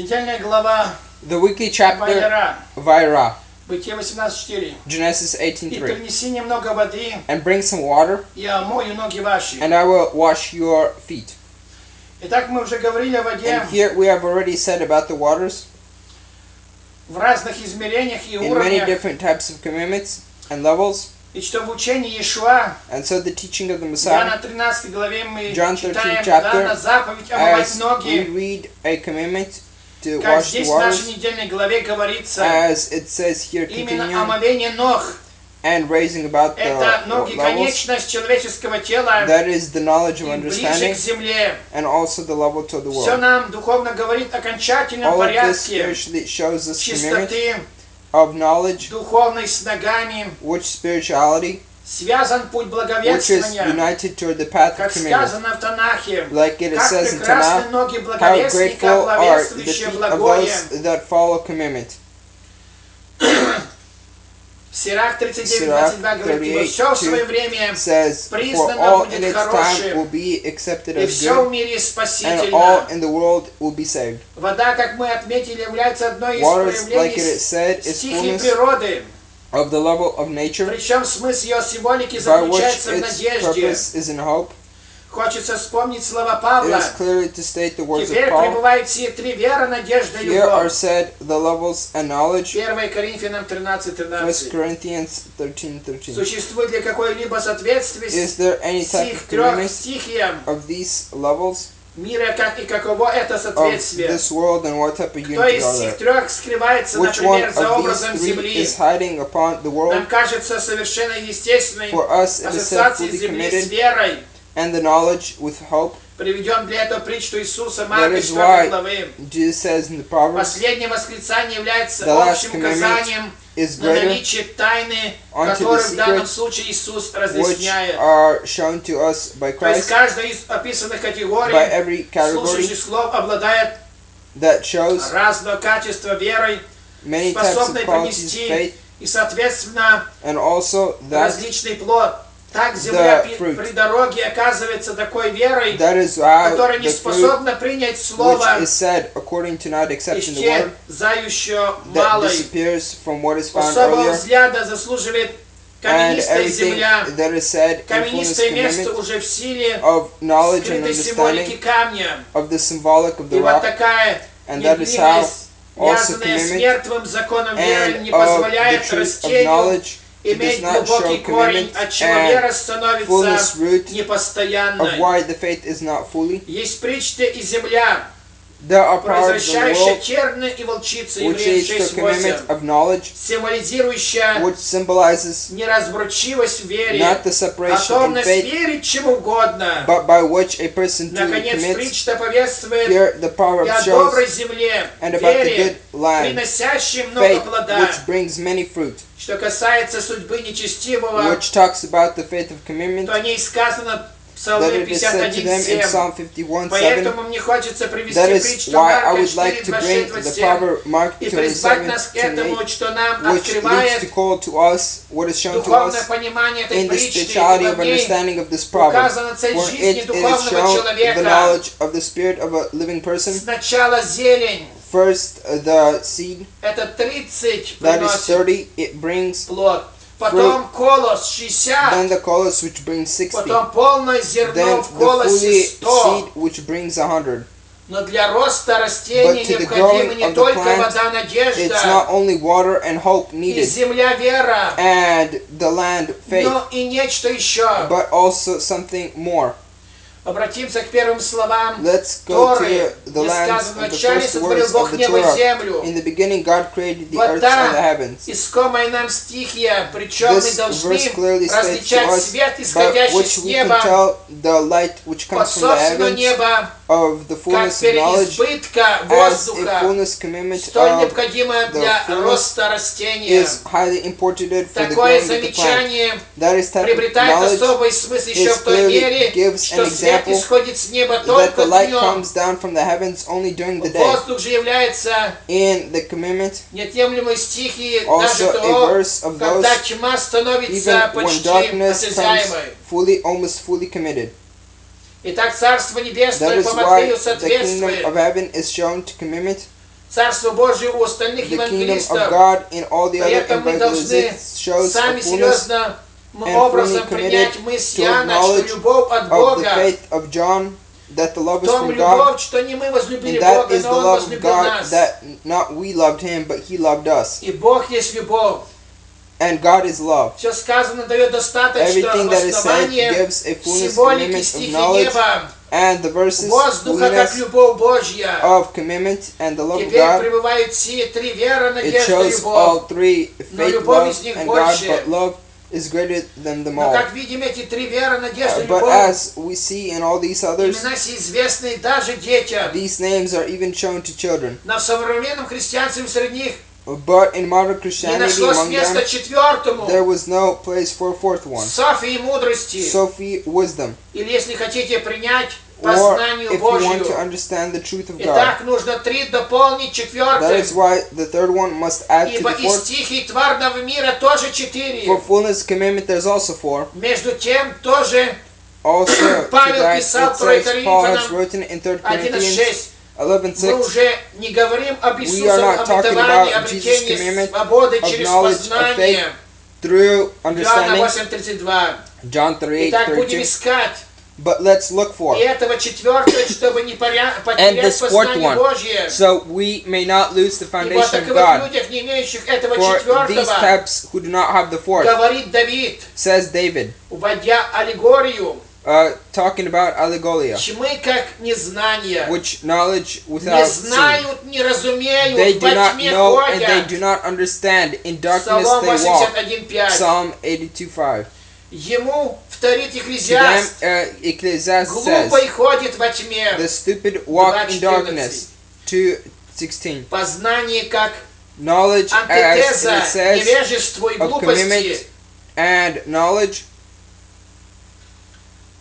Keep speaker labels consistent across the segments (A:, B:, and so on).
A: Недельная глава
B: The weekly chapter
A: Вайра,
B: Vaira,
A: Бытие 18:4.
B: Genesis
A: И
B: 18:3.
A: принеси немного воды,
B: And bring some water,
A: и омою ноги ваши.
B: and I will wash your feet.
A: Итак, мы уже говорили о воде
B: And here we have already said about the waters
A: в разных измерениях и
B: in many
A: уровнях.
B: different types of commandments and levels.
A: И что в учении Иешуа,
B: And so the teaching of the Messiah,
A: Иоанна 13 главе мы
B: John 13
A: читаем,
B: chapter,
A: дана заповедь омывать
B: as we
A: ноги,
B: read a commandment to
A: как
B: wash the
A: здесь в нашей
B: waters,
A: недельной главе говорится,
B: as it says here,
A: именно
B: continuing
A: омовение ног.
B: and raising about the
A: Это ноги
B: levels.
A: конечность человеческого тела
B: That is the knowledge of
A: и ближе
B: understanding,
A: к земле.
B: and also the level to the
A: Все
B: world.
A: нам духовно говорит о окончательном
B: All of this
A: порядке
B: spiritually shows us commandment
A: чистоты,
B: of knowledge,
A: духовной с ногами.
B: which spirituality,
A: Связан путь
B: which is
A: благовествования,
B: united toward the path of
A: как
B: commandment.
A: сказано в Танахе.
B: Like it
A: Как
B: says in
A: прекрасны
B: Tanakh,
A: ноги
B: how
A: благовестника,
B: grateful are the
A: благовествующие
B: feet of
A: благое.
B: those that follow commandment.
A: Сирах 39:22
B: Sirach
A: говорит, ибо все в свое
B: 38:2
A: время,
B: says, for
A: признано
B: all
A: будет
B: in its time
A: хорошим,
B: will be accepted
A: и
B: as
A: все в
B: good,
A: мире
B: and
A: спасительно.
B: all in the world will be saved.
A: Вода, как мы отметили, является одной из
B: Waters, like it is
A: проявлений
B: said, is
A: стихии
B: fullness
A: природы.
B: of the level of nature,
A: Причем смысл ее символики
B: by which
A: заключается в
B: its
A: надежде.
B: purpose is in hope.
A: Хочется вспомнить слова
B: It
A: Павла.
B: is clearly to state the words of
A: Теперь
B: Paul.
A: пребывают все три: вера, надежда и
B: Here are
A: любовь.
B: said the levels and knowledge.
A: 1 Коринфянам
B: 1
A: 13:13.
B: Corinthians 13:13.
A: Существует ли какое-либо соответствие
B: Is there any type
A: сих
B: of
A: трех
B: commandment
A: стихиям
B: of these levels,
A: мира, как и каково это
B: of
A: соответствие?
B: this world, and what type of
A: Кто
B: unity
A: из
B: are
A: сих
B: there?
A: трех скрывается,
B: Which one
A: например, за
B: of
A: образом
B: these three
A: земли?
B: is hiding upon the world?
A: Нам кажется совершенно естественной
B: For us it is said
A: ассоциации
B: fully
A: земли с
B: committed,
A: верой.
B: and the knowledge with hope.
A: Приведем для этого притчу Иисуса
B: That
A: Марка
B: is
A: 4
B: why
A: главы.
B: Jesus says in the Proverbs,
A: Последнее восклицание является
B: the last
A: общим
B: commandment
A: указанием
B: is
A: на
B: greater,
A: наличие тайны,
B: unto the
A: которую в данном
B: secrets
A: случае Иисус
B: which
A: разъясняет.
B: are shown to us by
A: То есть
B: Christ,
A: каждая из описанных
B: by
A: категорий
B: every category
A: слушающих слов обладает
B: that shows
A: разного качества верой,
B: many types of
A: способной
B: qualities of
A: принести
B: faith,
A: и, соответственно,
B: and also that
A: различный плод. Так земля
B: the fruit.
A: при дороге оказывается такой верой,
B: that is how
A: которая не
B: the fruit
A: способна принять слово,
B: which is said according to not accepting the word
A: исчезающее
B: that
A: малой.
B: disappears from what is found
A: Особого
B: earlier,
A: взгляда заслуживает
B: and
A: каменистая
B: everything
A: земля.
B: that is said in fullness
A: Каменистое место
B: commandment
A: уже в силе
B: of knowledge and
A: скрытой символики
B: understanding
A: камня.
B: of the symbolic of
A: И
B: the
A: вот
B: rock,
A: такая
B: and that is how
A: недлинность,
B: also
A: связанная с
B: commandment
A: мертвым законом веры,
B: and
A: не
B: of the
A: позволяет
B: truth of
A: растению
B: knowledge. It does
A: иметь
B: not
A: глубокий
B: show
A: корень,
B: commandment
A: отчего
B: and
A: вера становится
B: fullness root of
A: непостоянной.
B: why the faith is not fully.
A: Есть притча и земля,
B: There are proverbs of the
A: возвращающая
B: world
A: терны и волчицы,
B: which
A: Евреям
B: is the
A: 6:8,
B: commandment of knowledge,
A: символизирующая
B: which symbolizes
A: неразборчивость в вере,
B: not the separation in
A: готовность
B: faith,
A: верить чему угодно.
B: but by which a person truly
A: Наконец,
B: commits.
A: притча повествует
B: Here the
A: и
B: proverb
A: о
B: shows
A: доброй земле,
B: and about the
A: вере,
B: good land,
A: приносящей много
B: faith
A: плода.
B: which brings many fruit,
A: Что касается судьбы нечестивого,
B: which talks about the faith of commandment,
A: то о ней сказано в
B: that
A: Псалме
B: it is said to them in
A: 51:7.
B: Psalm 51:7.
A: Поэтому мне хочется привести
B: That is
A: притчу
B: why I
A: Марка
B: would like to bring the
A: 4:26-27
B: proverb Mark
A: и призвать
B: 27:28,
A: нас к этому, что нам
B: which leads to
A: открывает
B: call to us what is shown to
A: духовное
B: us
A: понимание этой
B: in the
A: притчи,
B: spirituality
A: ибо
B: of
A: в ней
B: understanding of this proverb.
A: указана цель
B: For
A: жизни
B: it is
A: духовного
B: shown the
A: человека.
B: knowledge of the spirit of a living person.
A: Сначала зелень,
B: First, the seed,
A: это 30
B: that is
A: приносит
B: 30, it brings.
A: плод. Потом колос 60,
B: Then the colors, which brings 60.
A: потом полное зерно
B: Then
A: в
B: the
A: колосе
B: fully
A: 100.
B: seed, which brings 100.
A: Но для роста растений
B: But to the
A: необходима
B: growing
A: не
B: of the
A: только
B: plant,
A: вода,
B: It's
A: надежда
B: not only water and hope
A: и
B: needed,
A: земля вера,
B: and the land faith,
A: но и нечто еще.
B: but also something more.
A: Обратимся к первым словам
B: Let's go
A: Торы,
B: to the
A: где
B: lands
A: сказано:
B: of the
A: «Вначале
B: first
A: сотворил
B: words
A: Бог
B: of the
A: небо и
B: Torah.
A: землю».
B: In the beginning, God created the earth and the
A: Вода,
B: heavens.
A: искомая нам стихия, причем мы
B: This
A: должны
B: verse clearly states to
A: различать
B: us
A: свет,
B: by
A: исходящий
B: which
A: с
B: we can
A: неба,
B: tell the light which
A: под
B: comes from the
A: собственного
B: heavens
A: неба,
B: of the
A: как
B: fullness of knowledge
A: переизбытка
B: as a
A: воздуха,
B: fullness commandment
A: столь
B: of
A: необходимое
B: the
A: для
B: fullness
A: роста растения.
B: is highly imported for the
A: Такое
B: growing of the plant.
A: замечание
B: That is type of
A: приобретает
B: knowledge
A: особый смысл еще
B: is
A: в той
B: clearly
A: мере,
B: gives
A: что
B: an
A: свет
B: example
A: исходит с неба
B: that
A: только
B: the light
A: днем.
B: comes down from the heavens only during the day.
A: Воздух же является
B: In the commandment,
A: неотъемлемой стихией даже
B: also a
A: то,
B: verse of those,
A: когда тьма становится
B: even when
A: почти
B: darkness comes
A: осязаемой.
B: fully, almost fully committed.
A: Итак, Царство
B: That
A: Небесное
B: is
A: по
B: why
A: Матфею
B: the kingdom
A: соответствует
B: of heaven is shown to commandment
A: Царство Божие у остальных
B: the kingdom of
A: евангелистов.
B: God in all the
A: При
B: other
A: этом мы должны
B: evangelists shows
A: сами
B: a fullness
A: серьезным
B: and
A: образом
B: fully
A: принять
B: committed
A: мысль
B: to
A: Иоанна, что
B: knowledge
A: любовь от
B: of the
A: Бога,
B: faith of John, that the love
A: в
B: is
A: том
B: from God,
A: любовь, что не мы возлюбили
B: and that
A: Бога,
B: is the
A: но Он
B: love of
A: возлюбил
B: God,
A: нас.
B: that not we loved Him, but He loved us.
A: И Бог есть любовь.
B: And God is love.
A: Все сказано дает достаточно
B: Everything that is said
A: основания
B: gives a fullness
A: символики
B: commitment of
A: стихи
B: knowledge,
A: неба,
B: and the verses
A: воздуха, как
B: fullness
A: любовь Божья.
B: of commitment and the love of
A: Теперь
B: God.
A: пребывают все три: вера,
B: It
A: надежда,
B: shows all
A: любовь.
B: three,
A: Но
B: faith,
A: любовь
B: love,
A: из них
B: and God,
A: больше.
B: but love is greater than them
A: Но
B: all.
A: как видим, эти три: вера, надежда,
B: But
A: любовь,
B: as we see in all these others,
A: имена сии известны даже детям.
B: these names are even shown to children.
A: Но в современном христианстве среди них
B: But in modern
A: не
B: Christianity,
A: нашлось
B: among
A: места
B: them,
A: четвертому:
B: there was no place for a fourth one.
A: Софии мудрости.
B: Sophie, wisdom.
A: Или, если хотите принять
B: Or
A: познанию
B: if you want to
A: Божью.
B: understand the truth of God.
A: Итак, нужно три дополнить
B: That
A: четвертым.
B: is why the third one must add to
A: Ибо
B: the
A: из
B: fourth.
A: стихий тварного мира тоже
B: For
A: четыре.
B: fullness commandment, there's also four.
A: Между тем тоже
B: Also, to
A: Павел
B: that,
A: писал
B: it
A: 2
B: says Paul has
A: Коринфянам
B: written in 3 Corinthians
A: 11:6. Мы
B: 11:6,
A: уже не говорим об
B: We are
A: Иисусовом
B: not talking
A: обетовании,
B: about Jesus'
A: обретении
B: commandment
A: свободы
B: of
A: через
B: knowledge, of
A: познание.
B: through
A: Иоанна
B: understanding.
A: 8:32.
B: John
A: Итак, будем
B: 3:8-32.
A: искать
B: But let's look for.
A: и этого четвертого, чтобы не потерять
B: this fourth
A: познание
B: one.
A: Божье.
B: So we may not lose the
A: Ибо о
B: foundation of
A: таковых
B: God.
A: людях, не имеющих этого
B: For these
A: четвертого,
B: types who do not have the fourth,
A: говорит Давид,
B: says David,
A: уводя аллегорию,
B: talking about allegolia,
A: тьмы как незнание.
B: which knowledge
A: Не
B: without sin.
A: знают, не разумеют,
B: They do
A: во
B: not
A: тьме
B: know and they
A: ходят.
B: do not understand. In darkness
A: Псалом
B: they walk.
A: 81:5.
B: Psalm 82:5.
A: Ему вторит
B: To them,
A: Экклезиаст:
B: Ecclesiastes
A: глупый
B: says,
A: ходит во тьме.
B: the stupid walk in
A: 2:14.
B: darkness. 2:16.
A: Познание как
B: Knowledge, as
A: антитеза
B: it says,
A: невежеству и
B: of
A: глупости.
B: commitment and knowledge,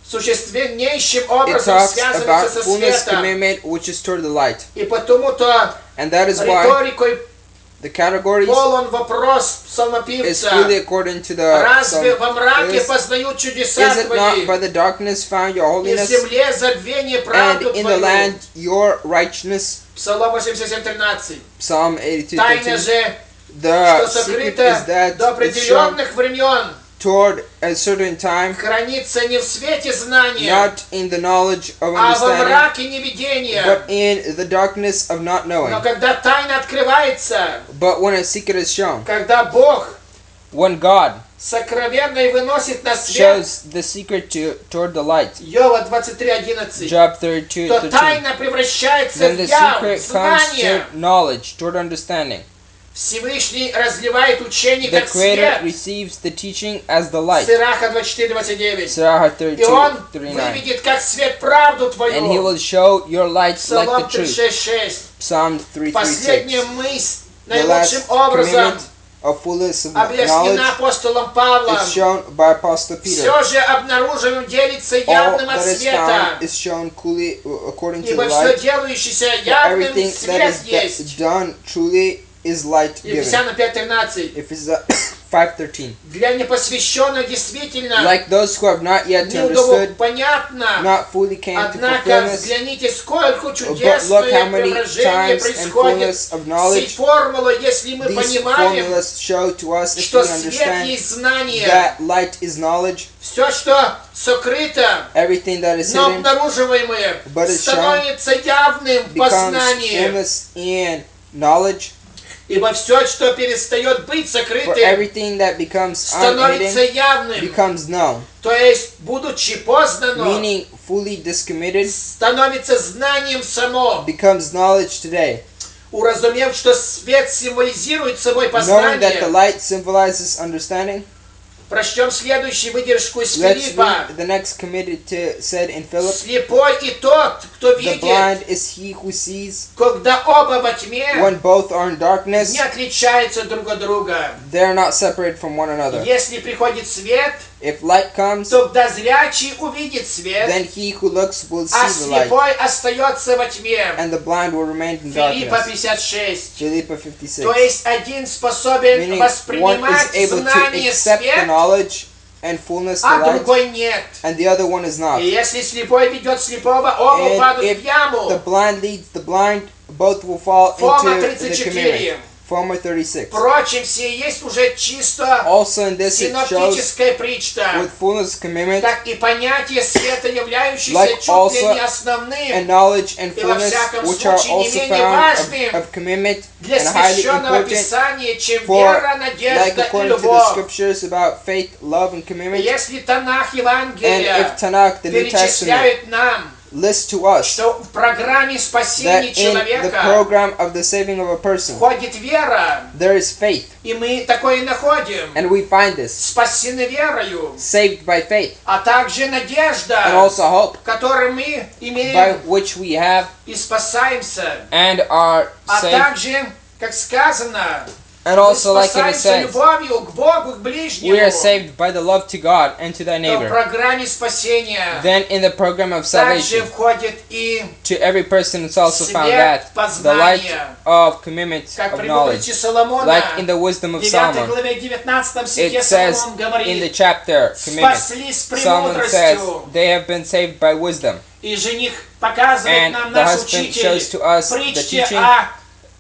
A: Существеннейшим
B: it
A: образом
B: talks about
A: связывается со
B: fullness
A: светом.
B: commitment, which is toward the light.
A: И потому-то
B: And that is why
A: риторикой
B: the categories
A: полон вопрос
B: is
A: псалмопевца.
B: fully according to the
A: Разве
B: Psalm.
A: во мраке
B: Is
A: познают чудеса
B: it not
A: Твои?
B: by the darkness found your
A: И в
B: holiness,
A: земле забвение
B: and
A: правду
B: in the
A: Твою?
B: land your righteousness?
A: Псалом 87:13.
B: Psalm
A: Тайна
B: 82:13.
A: же,
B: The
A: что
B: secret
A: сокрыто
B: is that
A: до
B: it's shown
A: определенных времен,
B: toward a certain time,
A: хранится не в свете знания,
B: not in the knowledge of
A: а во
B: understanding,
A: мраке неведения.
B: but in the darkness of not knowing.
A: Но когда тайна открывается,
B: But when a secret is shown,
A: когда Бог
B: when God
A: сокровенно и выносит на свет,
B: shows the secret toward the light,
A: Йова 23:11,
B: Job
A: то
B: 32:13,
A: тайна превращается
B: then
A: в
B: the
A: яв,
B: secret
A: в
B: comes
A: знание.
B: to knowledge, toward understanding.
A: Всевышний разливает учение
B: The
A: как
B: Creator
A: свет.
B: receives the teaching as the light.
A: Сираха 24:29.
B: Sirach
A: И Он
B: 32:39.
A: выведет как свет правду
B: And He
A: Твою.
B: will show your light like
A: Псалом
B: the truth.
A: 36:6.
B: Psalm 3:36.
A: Последняя мысль
B: The
A: наилучшим
B: last
A: образом
B: commandment of fullness of knowledge
A: объяснена апостолом Павлом.
B: is shown by Apostle Peter.
A: Все же обнаруживаем делится
B: All
A: явным от
B: that is
A: света.
B: found is shown clearly according to
A: Ибо
B: the
A: все
B: light.
A: делающееся
B: For
A: явным
B: everything
A: свет
B: that
A: есть.
B: is done truly is light given.
A: Ефесянам 5:13.
B: Ephesians 5:13.
A: Для непосвященных действительно
B: Like those who have not yet
A: неудобно
B: understood,
A: понятно.
B: not fully came to
A: Однако
B: fulfillness,
A: взгляните, сколько
B: but look
A: чудесное
B: how many
A: преображение
B: times and
A: происходит
B: fullness of
A: с
B: knowledge
A: формулой, если мы
B: these
A: понимаем,
B: formulas show to us if
A: что
B: we
A: свет
B: understand
A: есть знание.
B: that light is knowledge.
A: Все, что сокрыто,
B: Everything that is
A: но
B: hidden
A: обнаруживаемое,
B: but it's
A: становится явным
B: becomes
A: познанием.
B: fullness in knowledge.
A: Ибо все, что перестает быть
B: For
A: сокрытым,
B: everything that becomes
A: становится
B: unhidden
A: явным.
B: becomes known,
A: То есть, будучи познано,
B: meaning fully discommitted
A: становится знанием само.
B: becomes knowledge today.
A: Уразумев, что свет символизирует собой
B: Knowing that the
A: познание,
B: light symbolizes understanding,
A: прочтем следующую выдержку из
B: let's
A: Филиппа.
B: read the next committed to said in Philip.
A: Слепой и тот, кто
B: The
A: видит,
B: blind is he who sees.
A: когда оба во тьме,
B: When both are in darkness,
A: не отличаются друг от друга.
B: they are not separated from one another.
A: Если приходит свет,
B: If light comes,
A: тогда зрячий увидит свет,
B: then he who looks will
A: а
B: see the light,
A: слепой остается во тьме.
B: and the blind will remain in
A: Филиппа
B: darkness.
A: 56.
B: Philippa
A: То
B: 56.
A: есть один способен
B: Meaning one is
A: воспринимать
B: able to
A: знание
B: accept the
A: свет,
B: knowledge and fullness the
A: а
B: light,
A: другой нет.
B: and the other one is not.
A: И если слепой ведет слепого, оба
B: And
A: упадут
B: if
A: в яму.
B: the blind leads the blind, both will fall
A: Фома
B: into the
A: 34.
B: commandment. Former 36.
A: Впрочем, все есть уже чисто
B: Also in this it shows
A: синоптическая притча,
B: with fullness commandment
A: как и понятие света, являющееся
B: Like
A: чуть ли
B: also
A: не основным
B: and knowledge and
A: и во
B: fullness
A: всяком
B: which are
A: случае не
B: also
A: менее
B: found
A: важным
B: of commandment
A: для
B: and highly
A: священного
B: important
A: Писания, чем
B: for
A: вера,
B: like
A: надежда и
B: according to the
A: любовь.
B: scriptures about faith, love and
A: И
B: commandment.
A: если Танах
B: And
A: Евангелия
B: if Tanakh, the New Testament,
A: перечисляет нам,
B: lists to us
A: что в программе
B: that
A: спасения
B: in the
A: человека
B: program of the saving of a person
A: входит вера,
B: there is faith,
A: и мы такое находим,
B: and we find this
A: спасены верою,
B: saved by faith,
A: а также
B: and
A: надежда,
B: also hope
A: которую мы
B: by
A: имеем
B: which we have
A: и спасаемся,
B: and are
A: а
B: saved,
A: также, как сказано,
B: and
A: мы
B: also like it is
A: спасаемся
B: said,
A: любовью к Богу, к
B: we
A: ближнему.
B: are saved by the love to God and to thy
A: То в
B: neighbor.
A: программе спасения
B: Then in the program of
A: также
B: salvation,
A: входит и,
B: to every person it's also found
A: свет
B: that the light
A: познания,
B: of commandment
A: как
B: of
A: при
B: knowledge,
A: мудрости Соломона,
B: like in the wisdom
A: в
B: of
A: 9
B: Solomon.
A: главе 19 стихе
B: It says
A: Соломон
B: in the
A: говорит,
B: chapter commandment,
A: спаслись
B: Solomon says
A: премудростью.
B: they have been saved by wisdom.
A: И жених показывает
B: And
A: нам
B: the
A: наш
B: husband
A: учитель
B: shows to us the
A: притче
B: teaching,
A: о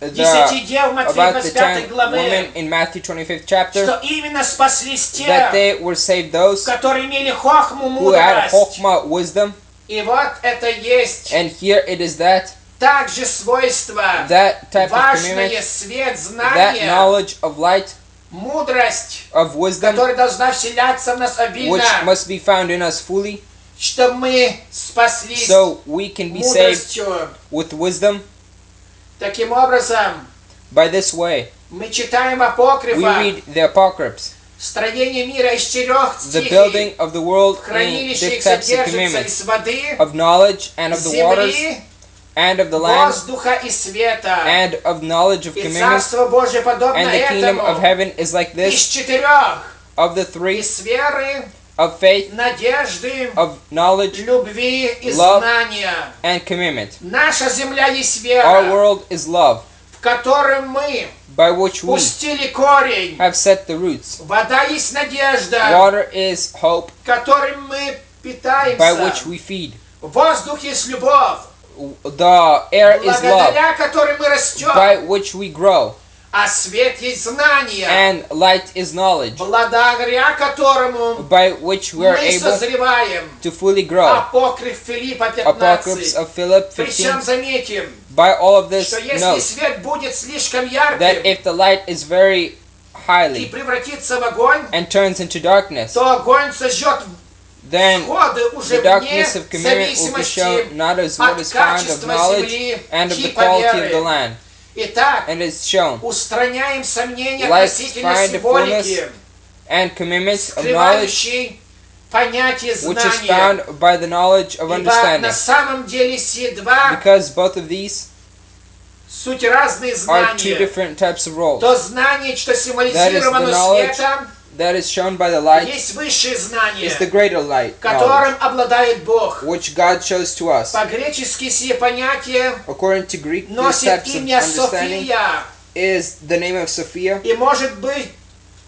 A: 10 дев Матфея
B: about the
A: 25
B: 10
A: главе,
B: women in Matthew 25th chapter,
A: что именно спаслись
B: that
A: те,
B: they were saved those
A: которые имели хохму,
B: who had
A: мудрость.
B: Chokhmah, wisdom,
A: И вот это есть
B: and here it is that
A: также свойство,
B: that type of
A: важное,
B: commandment,
A: свет,
B: that
A: знание,
B: knowledge of light,
A: мудрость,
B: of wisdom,
A: которая должна вселяться в нас
B: which
A: обильно,
B: must be found in us fully,
A: чтобы мы спаслись
B: so we can be saved
A: мудростью.
B: with wisdom.
A: Таким образом,
B: By this way,
A: мы читаем
B: we
A: апокрифа,
B: read the Apocalypse,
A: строение мира из 4
B: the
A: стихий,
B: building of the world in
A: хранилище
B: the
A: их
B: types of
A: содержится
B: commandments,
A: из воды,
B: of knowledge and of the waters,
A: земли,
B: and of the land,
A: воздуха и света.
B: and of knowledge of
A: И
B: commandments,
A: Царство Божие подобно
B: and the kingdom of
A: этому.
B: heaven is like
A: Из
B: this,
A: 4.
B: of the three,
A: Из веры,
B: of faith,
A: надежды,
B: of knowledge,
A: любви и
B: love,
A: знания.
B: and commandment.
A: Наша земля есть
B: Our
A: вера,
B: world is love,
A: в которой мы
B: by which we
A: пустили корень.
B: have set the roots.
A: Вода есть надежда,
B: Water is hope,
A: которой мы
B: by
A: питаемся.
B: which we feed.
A: Воздух есть любовь,
B: The air is love,
A: благодаря которой мы растем.
B: by which we grow.
A: А свет есть знание,
B: And light is knowledge,
A: благодаря которому
B: by which we are
A: мы
B: able
A: созреваем.
B: to fully grow.
A: Апокриф Филиппа
B: Apocalypse
A: 15.
B: of Philip
A: Причем
B: 15.
A: заметим,
B: By all of this,
A: что если
B: note
A: свет будет слишком
B: that
A: ярким
B: if the light is very
A: и
B: highly
A: превратится в огонь,
B: and turns into darkness,
A: то огонь сожжет
B: then
A: входы уже
B: the
A: вне
B: darkness of commandment will be
A: зависимости
B: shown not as what
A: от
B: is found of
A: качества
B: knowledge
A: земли,
B: and of the
A: типа
B: quality of the
A: веры.
B: land.
A: Итак,
B: And it's shown,
A: устраняем сомнения
B: Like
A: относительно
B: find the
A: символики,
B: and commandments of knowledge,
A: скрывающей понятие
B: which is
A: знания.
B: found by the knowledge of
A: Ибо
B: understanding.
A: на самом деле все два
B: Because both of these
A: суть разные
B: are two
A: знания.
B: different types of roles.
A: То знание, что
B: That is the
A: символизировано
B: knowledge
A: светом,
B: that is shown by the light
A: есть высшее знание,
B: is the greater light, knowledge,
A: которым обладает Бог.
B: which God shows to us.
A: По-гречески сие понятие
B: According to Greek, these
A: носит
B: types of
A: имя
B: understanding
A: София,
B: is the name of Sophia.
A: и может быть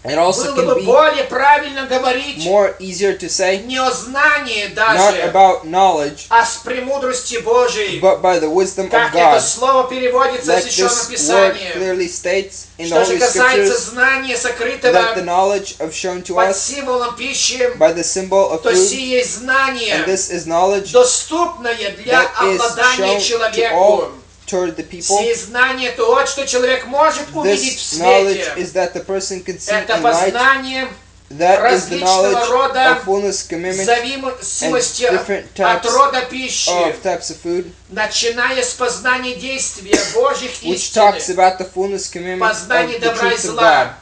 B: It also
A: было
B: can
A: бы
B: be
A: более правильно говорить
B: more easier to say,
A: не о знании
B: not
A: даже,
B: about knowledge,
A: а с премудрости Божией.
B: but by the wisdom of
A: Как
B: God.
A: это слово переводится в
B: Like
A: Священном
B: this word
A: Писании.
B: clearly states in the
A: Что же
B: Holy
A: касается
B: Scriptures,
A: знания
B: that the
A: сокрытого
B: knowledge of shown to
A: под
B: us
A: символом пищи,
B: by the symbol of
A: то
B: food,
A: сие есть знание,
B: and this is knowledge
A: доступное для
B: that is
A: обладания
B: shown to all
A: человеку.
B: toward the people.
A: Сие знание то, что человек может увидеть в
B: This knowledge
A: свете.
B: is that the person can see
A: Это
B: in light.
A: познание
B: That is the knowledge
A: различного рода
B: of fullness, commandment,
A: зависимости
B: and different
A: от
B: types
A: рода пищи,
B: of types of food,
A: начиная с познания действия Божьих
B: which talks
A: истин,
B: about the fullness, commandment of
A: познание
B: the
A: добра и
B: truth of God,
A: зла,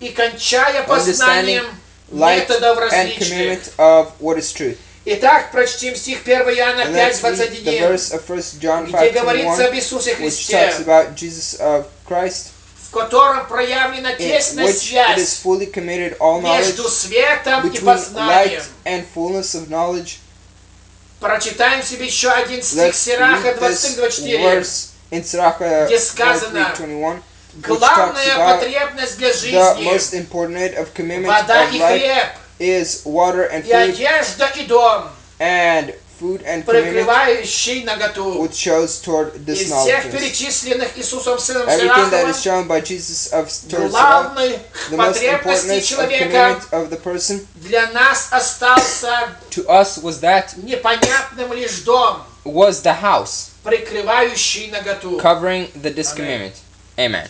A: и кончая познанием
B: light
A: методов
B: and
A: различных.
B: commandment of what is truth.
A: Итак, прочтем стих 1 Иоанна
B: And let's read the
A: 5:21,
B: verse of 1 John
A: где говорится
B: 5:21,
A: об Иисусе
B: which
A: Христе,
B: talks about Jesus of Christ,
A: в котором проявлена
B: in
A: тесная
B: which it is
A: связь
B: fully committed all knowledge
A: между светом и
B: between
A: познанием.
B: light and fullness of knowledge.
A: Прочитаем себе еще один стих
B: Let's
A: Сираха
B: read this
A: 23:24.
B: verse in Sirach
A: Где сказано,
B: 23:21, which talks
A: Главная
B: about
A: потребность для
B: the
A: жизни
B: most important of commandments
A: вода
B: of
A: и
B: life
A: хлеб,
B: is water and
A: и
B: food
A: одежда и дом.
B: and food and commandment,
A: прикрывающий наготу.
B: which shows toward
A: Из
B: this knowledge.
A: всех перечисленных Иисусом Сыном
B: Everything that
A: Сирахова,
B: is shown by Jesus of towards Sirach,
A: главной
B: the most
A: потребности
B: importance of
A: человека
B: commandment of the person,
A: для нас остался
C: To us was
A: непонятным лишь дом,
C: the house
A: прикрывающий наготу.
C: covering the discommandment. Amen.